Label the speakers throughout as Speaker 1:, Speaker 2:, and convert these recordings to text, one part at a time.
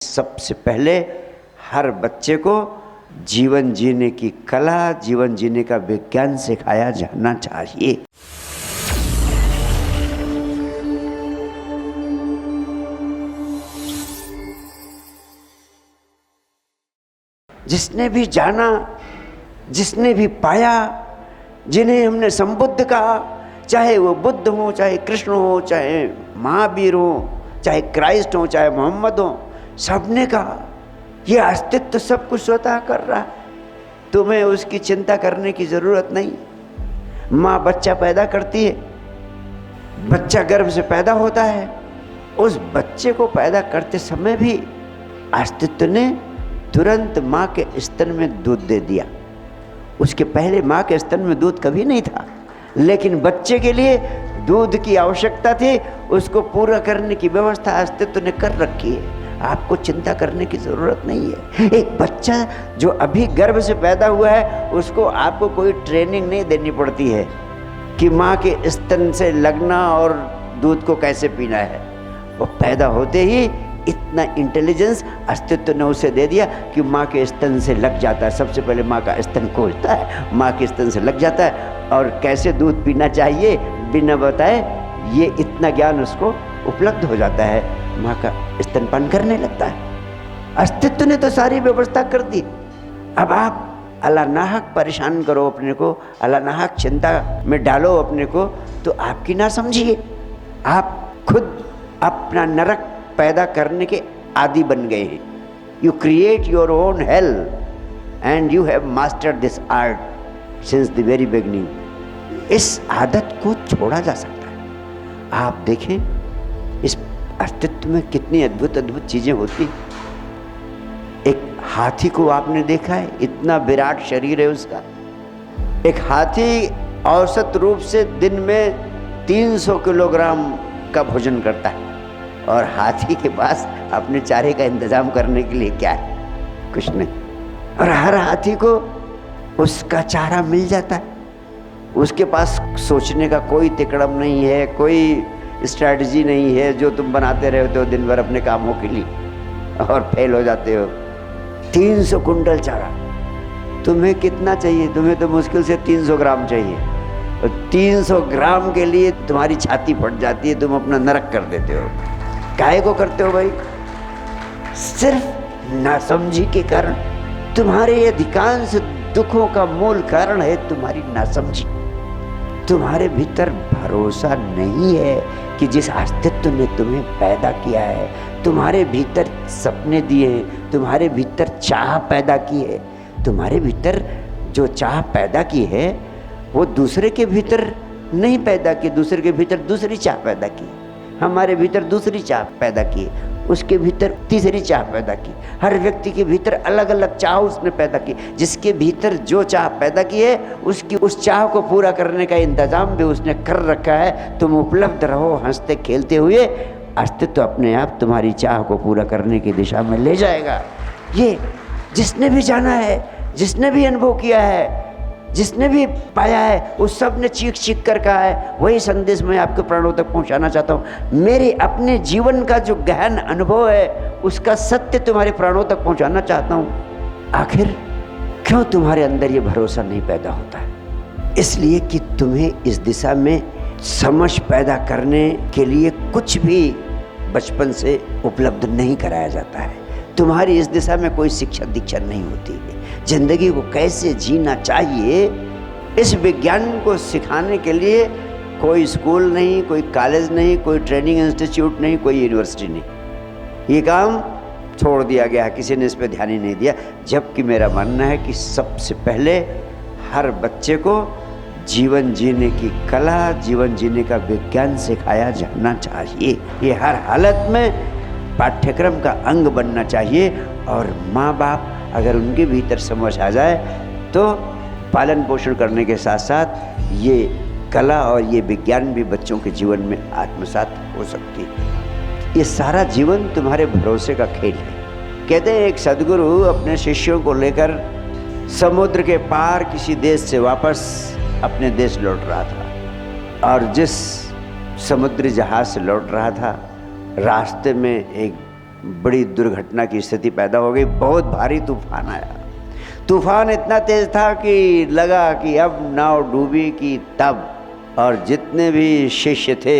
Speaker 1: सबसे पहले हर बच्चे को जीवन जीने की कला, जीवन जीने का विज्ञान सिखाया जाना चाहिए। जिसने भी जाना, जिसने भी पाया, जिन्हें हमने संबुद्ध कहा, चाहे वो बुद्ध हो, चाहे कृष्ण हो, चाहे महावीर हो, चाहे क्राइस्ट हो, चाहे मोहम्मद हो, सबने कहा ये अस्तित्व सब कुछ स्वतः कर रहा है, तुम्हें उसकी चिंता करने की जरूरत नहीं। माँ बच्चा पैदा करती है, बच्चा गर्भ से पैदा होता है, उस बच्चे को पैदा करते समय भी अस्तित्व ने तुरंत माँ के स्तन में दूध दे दिया। उसके पहले माँ के स्तन में दूध कभी नहीं था, लेकिन बच्चे के लिए दूध की आवश्यकता थी, उसको पूरा करने की व्यवस्था अस्तित्व ने कर रखी है। आपको चिंता करने की ज़रूरत नहीं है। एक बच्चा जो अभी गर्भ से पैदा हुआ है, उसको आपको कोई ट्रेनिंग नहीं देनी पड़ती है कि माँ के स्तन से लगना और दूध को कैसे पीना है। वो पैदा होते ही इतना इंटेलिजेंस अस्तित्व ने उसे दे दिया कि माँ के स्तन से लग जाता है। सबसे पहले माँ का स्तन खोजता है, माँ के स्तन से लग जाता है और कैसे दूध पीना चाहिए बिना बताए ये इतना ज्ञान उसको उपलब्ध हो जाता है। माँ का स्तनपान करने लगता है। अस्तित्व ने तो सारी व्यवस्था कर दी। अब आप अलानाहक परेशान करो अपने को, अलानाहक चिंता में डालो अपने को, तो आपकी ना समझिए। आप खुद अपना नरक पैदा करने के आदी बन गए हैं। You create your own hello and you have mastered this art since the very beginning. इस आदत को छोड़ा जा सकता है। आप देखें इस अस्तित्व में कितनी अद्भुत अद्भुत चीजें होती। एक हाथी को आपने देखा है, इतना विराट शरीर है उसका। एक हाथी औसत रूप से दिन में 300 किलोग्राम का भोजन करता है, और हाथी के पास अपने चारे का इंतजाम करने के लिए क्या है? कुछ नहीं। और हर हाथी को उसका चारा मिल जाता है। उसके पास सोचने का कोई तिकड़म नहीं है, कोई स्ट्रैटेजी नहीं है जो तुम बनाते रहते हो दिन भर अपने कामों के लिए और फेल हो जाते हो। 300 कुंटल चारा, तुम्हें कितना चाहिए? तुम्हें तो मुश्किल से 300 ग्राम चाहिए, और 300 ग्राम के लिए तुम्हारी छाती फट जाती है, तुम अपना नरक कर देते हो। काहे को करते हो भाई? सिर्फ नासमझी के कारण। तुम्हारे अधिकांश दुखों का मूल कारण है तुम्हारी नासमझी। तुम्हारे भीतर भरोसा नहीं है कि जिस अस्तित्व ने तुम्हें पैदा किया है, तुम्हारे भीतर सपने दिए हैं, तुम्हारे भीतर चाह पैदा की है, तुम्हारे भीतर जो चाह पैदा की है वो दूसरे के भीतर नहीं पैदा की, दूसरे के भीतर दूसरी चाह पैदा की। हमारे भीतर दूसरी चाह पैदा की, उसके भीतर तीसरी चाह पैदा की। हर व्यक्ति के भीतर अलग अलग चाह उसने पैदा की। जिसके भीतर जो चाह पैदा की है उसकी उस चाह को पूरा करने का इंतजाम भी उसने कर रखा है। तुम उपलब्ध रहो हंसते खेलते हुए, अस्तित्व अपने आप तुम्हारी चाह को पूरा करने की दिशा में ले जाएगा। ये जिसने भी जाना है, जिसने भी अनुभव किया है, जिसने भी पाया है, उस सब ने चीख चीख कर कहा है। वही संदेश मैं आपके प्राणों तक पहुंचाना चाहता हूँ। मेरे अपने जीवन का जो गहन अनुभव है उसका सत्य तुम्हारे प्राणों तक पहुंचाना चाहता हूँ। आखिर क्यों तुम्हारे अंदर ये भरोसा नहीं पैदा होता है? इसलिए कि तुम्हें इस दिशा में समझ पैदा करने के लिए कुछ भी बचपन से उपलब्ध नहीं कराया जाता है। तुम्हारी इस दिशा में कोई शिक्षा दीक्षा नहीं होती है। जिंदगी को कैसे जीना चाहिए इस विज्ञान को सिखाने के लिए कोई स्कूल नहीं, कोई कॉलेज नहीं, कोई ट्रेनिंग इंस्टीट्यूट नहीं, कोई यूनिवर्सिटी नहीं। ये काम छोड़ दिया गया, किसी ने इस पर ध्यान ही नहीं दिया। जबकि मेरा मानना है कि सबसे पहले हर बच्चे को जीवन जीने की कला, जीवन जीने का विज्ञान सिखाया जाना चाहिए। ये हर हालत में पाठ्यक्रम का अंग बनना चाहिए। और माँ बाप अगर उनके भीतर समझ आ जाए तो पालन पोषण करने के साथ साथ ये कला और ये विज्ञान भी बच्चों के जीवन में आत्मसात हो सकती है। ये सारा जीवन तुम्हारे भरोसे का खेल है। कहते हैं एक सदगुरु अपने शिष्यों को लेकर समुद्र के पार किसी देश से वापस अपने देश लौट रहा था, और जिस समुद्री जहाज से लौट रहा था रास्ते में एक बड़ी दुर्घटना की स्थिति पैदा हो गई। बहुत भारी तूफान आया। तूफान इतना तेज था कि लगा कि अब नाव डूबी कि तब। और जितने भी शिष्य थे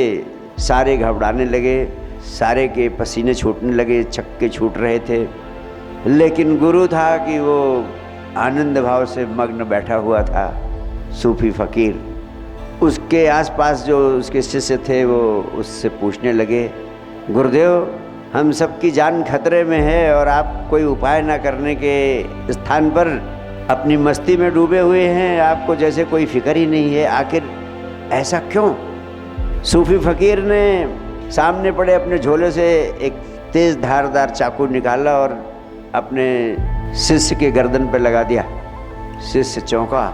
Speaker 1: सारे घबराने लगे, सारे के पसीने छूटने लगे, चक्के छूट रहे थे। लेकिन गुरु था कि वो आनंद भाव से मग्न बैठा हुआ था, सूफी फ़कीर। उसके आसपास जो उसके शिष्य थे वो उससे पूछने लगे, गुरुदेव हम सबकी जान खतरे में है और आप कोई उपाय ना करने के स्थान पर अपनी मस्ती में डूबे हुए हैं, आपको जैसे कोई फिक्र ही नहीं है, आखिर ऐसा क्यों? सूफी फ़कीर ने सामने पड़े अपने झोले से एक तेज़ धारदार चाकू निकाला और अपने शिष्य के गर्दन पर लगा दिया। शिष्य चौंका।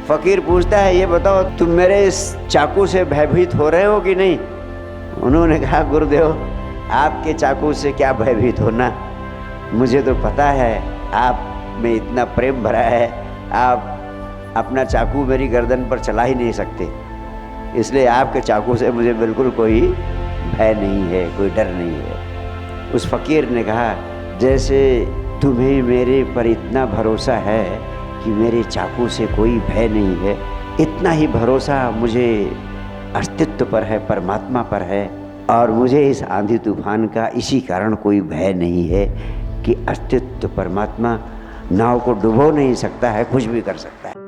Speaker 1: फ़कीर पूछता है, ये बताओ तुम मेरे इस चाकू से भयभीत हो रहे हो कि नहीं? उन्होंने कहा, गुरुदेव आपके चाकू से क्या भयभीत होना, मुझे तो पता है आप में इतना प्रेम भरा है, आप अपना चाकू मेरी गर्दन पर चला ही नहीं सकते, इसलिए आपके चाकू से मुझे बिल्कुल कोई भय नहीं है, कोई डर नहीं है। उस फ़कीर ने कहा, जैसे तुम्हें मेरे पर इतना भरोसा है कि मेरे चाकू से कोई भय नहीं है, इतना ही भरोसा मुझे अस्तित्व पर है, परमात्मा पर है। और मुझे इस आंधी तूफान का इसी कारण कोई भय नहीं है कि अस्तित्व परमात्मा नाव को डुबो नहीं सकता है, कुछ भी कर सकता है।